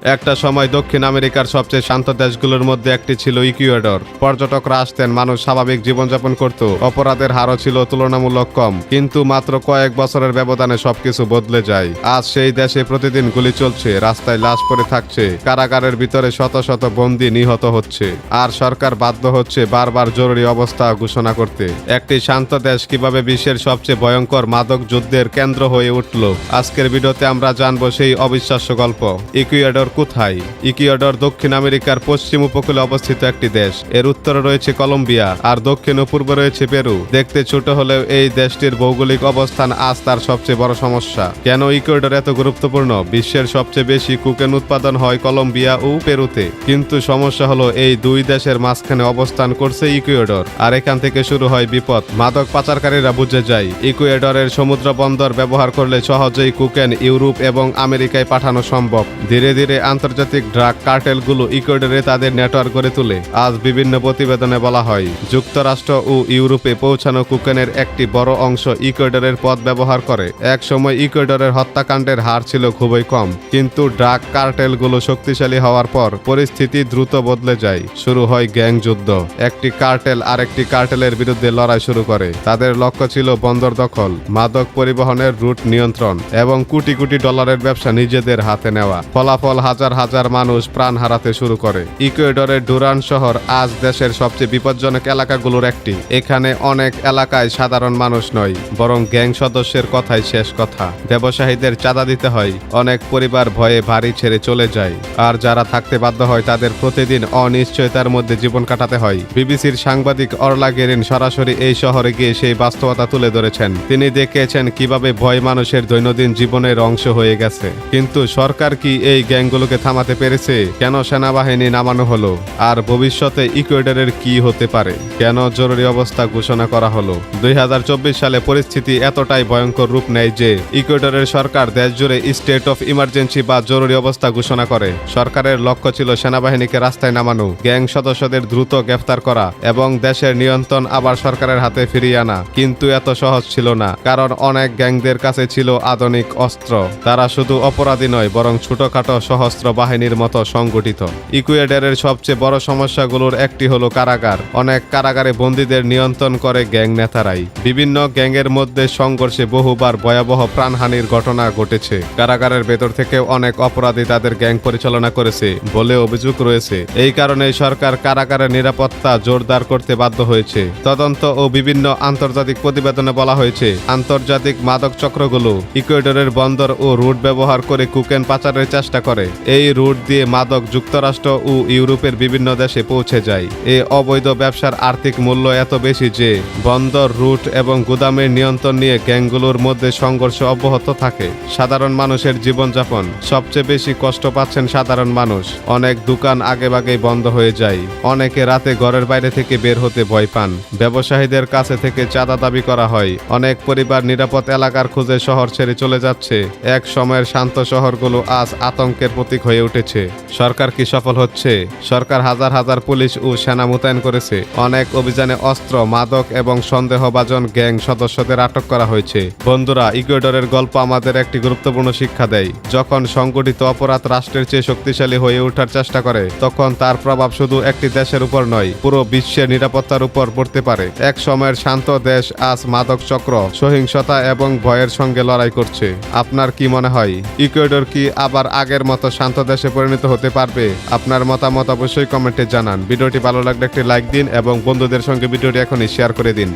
একটা সময় দক্ষিণ আমেরিকার সবচেয়ে শান্ত দেশগুলোর মধ্যে একটি ছিল ইকুয়েডর। পর্যটকরা আসতেন, মানুষ স্বাভাবিক জীবনযাপন করত, অপরাধের হারও ছিল তুলনামূলক কম। কিন্তু মাত্র কয়েক বছরের ব্যবধানে সবকিছু বদলে যায়। আজ সেই দেশে প্রতিদিন গুলি চলছে, রাস্তায় লাশ পড়ে থাকছে, কারাগারের ভিতরে শত শত বন্দী নিহত হচ্ছে, আর সরকার বাধ্য হচ্ছে বারবার জরুরি অবস্থা ঘোষণা করতে। একটি শান্ত দেশ কিভাবে বিশ্বের সবচেয়ে ভয়ঙ্কর মাদক যুদ্ধের কেন্দ্র হয়ে উঠল, আজকের ভিডিওতে আমরা জানবো সেই অবিশ্বাস্য গল্প। ইকুয়েডর কোথায়? ইকুয়েডর দক্ষিণ আমেরিকার পশ্চিম উপকূলে অবস্থিত একটি দেশ। এর উত্তরে রয়েছে কলম্বিয়া আর দক্ষিণ ও পূর্বে রয়েছে পেরু। দেখতে ছোট হলেও এই দেশটির ভৌগোলিক অবস্থান আজ তার সবচেয়ে বড় সমস্যা। কেন ইকুয়েডর এত গুরুত্বপূর্ণ? বিশ্বের সবচেয়ে বেশি কোকেন উৎপাদন হয় কলম্বিয়া ও পেরুতে, কিন্তু সমস্যা হলো এই দুই দেশের মাঝখানে অবস্থান করছে ইকুয়েডর, আর এখান থেকে শুরু হয় বিপদ। মাদক পাচারকারীরা বুঝে যায় ইকুয়েডরের সমুদ্র বন্দর ব্যবহার করলে সহজেই কোকেন ইউরোপ এবং আমেরিকায় পাঠানো সম্ভব। ধীরে ধীরে আন্তর্জাতিক ড্রাগ কার্টেলগুলো ইকুয়েডরে তাদের নেটওয়ার্ক গড়ে তোলে। আজ বিভিন্ন প্রতিবেদনে বলা হয় যুক্তরাষ্ট্র ও ইউরোপে পৌঁছানো কোকেনের একটি বড় অংশ ইকুয়েডরের পথ ব্যবহার করে। এক সময় ইকুয়েডরের হত্যাকাণ্ডের হার ছিল খুবই কম, কিন্তু ড্রাগ কার্টেলগুলো শক্তিশালী হওয়ার পর পরিস্থিতি দ্রুত বদলে যায়। শুরু হয় গ্যাং যুদ্ধ। একটি কার্টেল আরেকটি কার্টেলের বিরুদ্ধে লড়াই শুরু করে। তাদের লক্ষ্য ছিল বন্দর দখল, মাদক পরিবহনের রুট নিয়ন্ত্রণ এবং কোটি কোটি ডলারের ব্যবসা নিজেদের হাতে নেওয়া। ফলাফল, হাজার হাজার মানুষ প্রাণ হারাতে শুরু করে। ইকুয়েডরের ডুরান শহর আজ দেশের সবচেয়ে বিপজ্জনক এলাকাগুলোর একটি। এখানে অনেক এলাকায় সাধারণ মানুষ নয়, বরং গ্যাং সদস্যের কথাই শেষ কথা। ব্যবসায়ীদের চাঁদা দিতে হয়, অনেক পরিবার ভয়ে বাড়ি ছেড়ে চলে যায়, আর যারা থাকতে বাধ্য হয় তাদের প্রতিদিন অনিশ্চয়তার মধ্যে জীবন কাটাতে হয়। বিবিসির সাংবাদিক অরলা গেরিন সরাসরি এই শহরে গিয়ে সেই বাস্তবতা তুলে ধরেছেন। তিনি দেখিয়েছেন কিভাবে ভয় মানুষের দৈনন্দিন জীবনের অংশ হয়ে গেছে। কিন্তু সরকার কি এই গ্যাংগুলোকে থামাতে পেরেছে? কেন সেনাবাহিনী নামানো হলো? আর ভবিষ্যতে ইকুয়েডরের কি হতে পারে? কেন জরুরি অবস্থা ঘোষণা করা হলো? 2024 সালে পরিস্থিতি এতটাই ভয়ঙ্কর রূপ নেয় যে ইকুয়েডরের সরকার দেশ জুড়ে স্টেট অফ ইমার্জেন্সি বা জরুরি অবস্থা ঘোষণা করে। সরকারের লক্ষ্য ছিল সেনাবাহিনীকে রাস্তায় নামানো, গ্যাং সদস্যদের দ্রুত গ্রেফতার করা এবং দেশের নিয়ন্ত্রণ আবার সরকারের হাতে ফিরিয়ে আনা। কিন্তু এত সহজ ছিল না, কারণ অনেক গ্যাংদের কাছে ছিল আধুনিক অস্ত্র। তারা শুধু অপরাধী নয়, বরং ছোটখাটো সশস্ত্র বাহিনীর মতো সংগঠিত। ইকুয়েডরের সবচেয়ে বড় সমস্যাগুলোর একটি হলো কারাগার। অনেক কারাগারে বন্দীদের নিয়ন্ত্রণ করে গ্যাং নেতারাই। বিভিন্ন গ্যাংয়ের মধ্যে সংঘর্ষে বহুবার ভয়াবহ প্রাণহানির ঘটনা ঘটেছে। কারাগারের ভেতর থেকে অনেক অপরাধী তাদের গ্যাং পরিচালনা করেছে বলে অভিযোগ রয়েছে। এই কারণে সরকার কারাগারের নিরাপত্তা জোরদার করতে বাধ্য হয়েছে। তদন্ত ও বিভিন্ন আন্তর্জাতিক প্রতিবেদনে বলা হয়েছে আন্তর্জাতিক মাদক চক্রগুলো ইকুয়েডরের বন্দর ও রুট ব্যবহার করে কোকেন পাচারের চেষ্টা করে। এই রুট দিয়ে মাদক যুক্তরাষ্ট্র ও ইউরোপের বিভিন্ন দেশে পৌঁছে যায়। এই অবৈধ ব্যবসার আর্থিক মূল্য এত বেশি যে বন্দর, রুট এবং গুদামের নিয়ন্ত্রণ নিয়ে গ্যাংগুলোর মধ্যে সংঘর্ষ অব্যাহত থাকে। সাধারণ মানুষের জীবনযাপন, সবচেয়ে বেশি কষ্ট পাচ্ছেন সাধারণ মানুষ। অনেক দোকান আগেভাগেই বন্ধ হয়ে যায়। অনেকে রাতে ঘরের বাইরে থেকে বের হতে ভয় পান। ব্যবসায়ীদের কাছে থেকে চাঁদা দাবি করা হয়। অনেক পরিবার নিরাপদ এলাকার খুঁজে শহর ছেড়ে চলে যাচ্ছে। এক সময়ের শান্ত শহরগুলো আজ আতঙ্কের প্রতীক হয়ে উঠেছে। সরকার কি সফল হচ্ছে? সরকার হাজার হাজার পুলিশ ও সেনা মোতায়েন করেছে। অনেক অভিযানে অস্ত্র, মাদক এবং সন্দেহভাজন গ্যাং সদস্যদের আটক করা হয়েছে। বন্ধুরা, ইকুয়েডরের গল্প আমাদের একটি গুরুত্বপূর্ণ শিক্ষা দেয়। যখন সংগঠিত অপরাধ রাষ্ট্রের চেয়ে শক্তিশালী হয়ে ওঠার চেষ্টা করে, তখন তার প্রভাব শুধু একটি দেশের উপর নয়, পুরো বিশ্বের নিরাপত্তার উপর পড়তে পারে। এক সময়ের শান্ত দেশ আজ মাদক চক্র, সহিংসতা এবং ভয়ের সঙ্গে লড়াই করছে। আপনার কি মনে হয়, ইকুয়েডর কি আবার আগের মতো শান্ত দেশে পরিণত হতে পারবে? আপনার মতামত অবশ্যই কমেন্টে জানান। ভিডিওটি ভালো লাগলে একটি লাইক দিন এবং বন্ধুদের সঙ্গে ভিডিওটি এখনই শেয়ার করে দিন।